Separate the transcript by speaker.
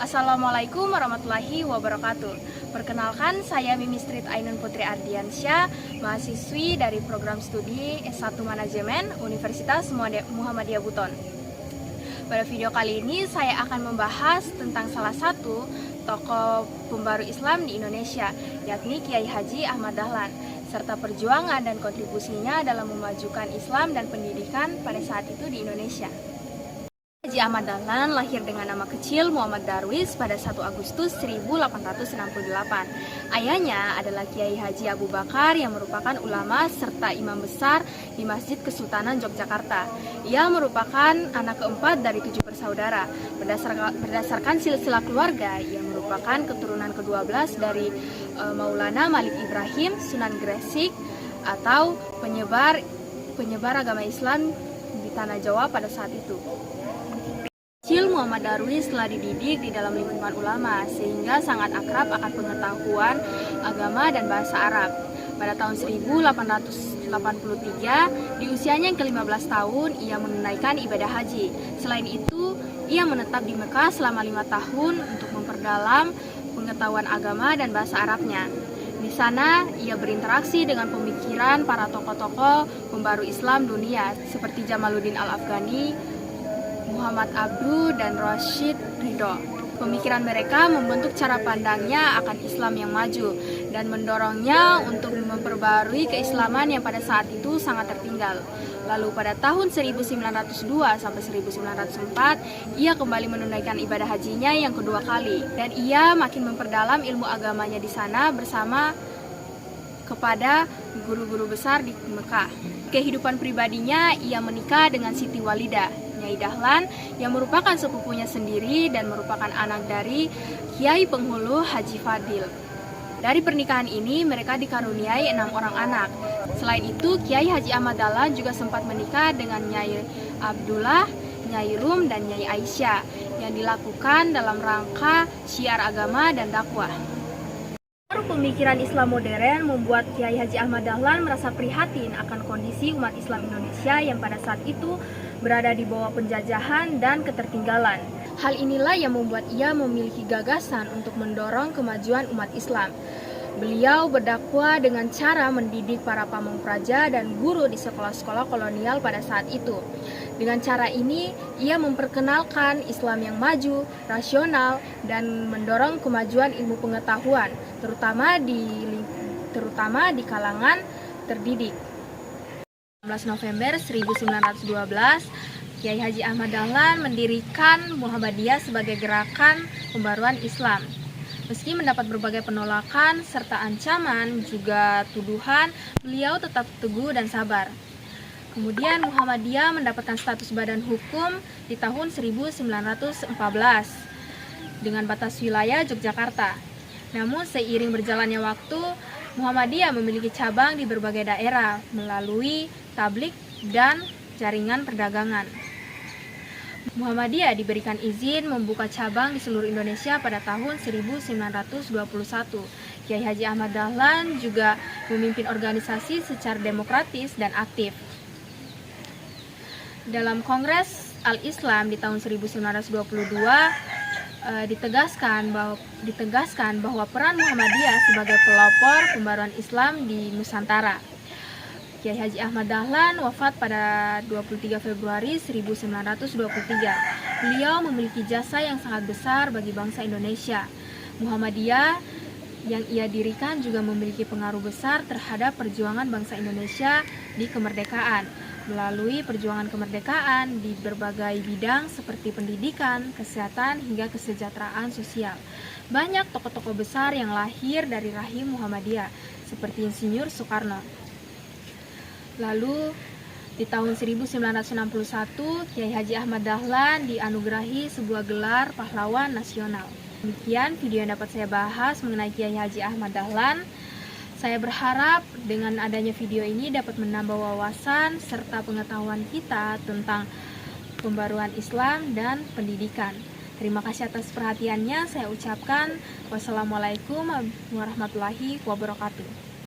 Speaker 1: Assalamualaikum warahmatullahi wabarakatuh. Perkenalkan, saya Mimi Street Ainun Putri Ardiansyah, mahasiswi dari program studi S1 Manajemen Universitas Muhammadiyah Buton. Pada video kali ini saya akan membahas tentang salah satu tokoh pembaru Islam di Indonesia, yakni Kiai Haji Ahmad Dahlan, serta perjuangan dan kontribusinya dalam memajukan Islam dan pendidikan pada saat itu di Indonesia. Haji Ahmad Dahlan lahir dengan nama kecil Muhammad Darwis pada 1 Agustus 1868. Ayahnya adalah Kiai Haji Abu Bakar yang merupakan ulama serta imam besar di Masjid Kesultanan Yogyakarta. Ia merupakan anak keempat dari 7 bersaudara. Berdasarkan silsilah keluarga, ia merupakan keturunan ke-12 dari Maulana Malik Ibrahim Sunan Gresik atau penyebar agama Islam di tanah Jawa pada saat itu. Muhammad Darwis telah dididik di dalam lingkungan ulama sehingga sangat akrab akan pengetahuan agama dan bahasa Arab. Pada tahun 1883, di usianya yang ke-15 tahun, ia menunaikan ibadah haji. Selain itu, ia menetap di Mekah selama 5 tahun untuk memperdalam pengetahuan agama dan bahasa Arabnya. Di sana, ia berinteraksi dengan pemikiran para tokoh-tokoh pembaru Islam dunia seperti Jamaluddin Al-Afghani, Muhammad Abduh, dan Rashid Ridho. Pemikiran mereka membentuk cara pandangnya akan Islam yang maju dan mendorongnya untuk memperbarui keislaman yang pada saat itu sangat tertinggal. Lalu pada tahun 1902 sampai 1904, ia kembali menunaikan ibadah hajinya yang kedua kali, dan ia makin memperdalam ilmu agamanya di sana bersama kepada guru-guru besar di Mekah. Kehidupan pribadinya, ia menikah dengan Siti Walidah Nyai Dahlan yang merupakan sepupunya sendiri dan merupakan anak dari Kiai Penghulu Haji Fadil. Dari pernikahan ini mereka dikaruniai 6 orang anak. Selain itu, Kiai Haji Ahmad Dahlan juga sempat menikah dengan Nyai Abdullah, Nyai Rum, dan Nyai Aisyah yang dilakukan dalam rangka syiar agama dan dakwah. Pemikiran Islam modern membuat Kiai Haji Ahmad Dahlan merasa prihatin akan kondisi umat Islam Indonesia yang pada saat itu berada di bawah penjajahan dan ketertinggalan. Hal inilah yang membuat ia memiliki gagasan untuk mendorong kemajuan umat Islam. Beliau berdakwah dengan cara mendidik para pamong praja dan guru di sekolah-sekolah kolonial pada saat itu. Dengan cara ini, ia memperkenalkan Islam yang maju, rasional, dan mendorong kemajuan ilmu pengetahuan, terutama di kalangan terdidik. 16 November 1912, Kiai Haji Ahmad Dahlan mendirikan Muhammadiyah sebagai gerakan pembaruan Islam. Meski mendapat berbagai penolakan serta ancaman juga tuduhan, beliau tetap teguh dan sabar. Kemudian Muhammadiyah mendapatkan status badan hukum di tahun 1914 dengan batas wilayah Yogyakarta. Namun seiring berjalannya waktu, Muhammadiyah memiliki cabang di berbagai daerah melalui tablik dan jaringan perdagangan. Muhammadiyah diberikan izin membuka cabang di seluruh Indonesia pada tahun 1921. Kiai Haji Ahmad Dahlan juga memimpin organisasi secara demokratis dan aktif. Dalam Kongres Al-Islam di tahun 1922 ditegaskan bahwa peran Muhammadiyah sebagai pelopor pembaruan Islam di Nusantara. Kiai Haji Ahmad Dahlan wafat pada 23 Februari 1923. Beliau memiliki jasa yang sangat besar bagi bangsa Indonesia. Muhammadiyah yang ia dirikan juga memiliki pengaruh besar terhadap perjuangan bangsa Indonesia di kemerdekaan, melalui perjuangan kemerdekaan di berbagai bidang seperti pendidikan, kesehatan, hingga kesejahteraan sosial. Banyak tokoh-tokoh besar yang lahir dari rahim Muhammadiyah, seperti Insinyur Soekarno. Lalu di tahun 1961, Kiai Haji Ahmad Dahlan dianugerahi sebuah gelar pahlawan nasional. Demikian video yang dapat saya bahas mengenai Kiai Haji Ahmad Dahlan. Saya berharap dengan adanya video ini dapat menambah wawasan serta pengetahuan kita tentang pembaruan Islam dan pendidikan. Terima kasih atas perhatiannya. Saya ucapkan wassalamualaikum warahmatullahi wabarakatuh.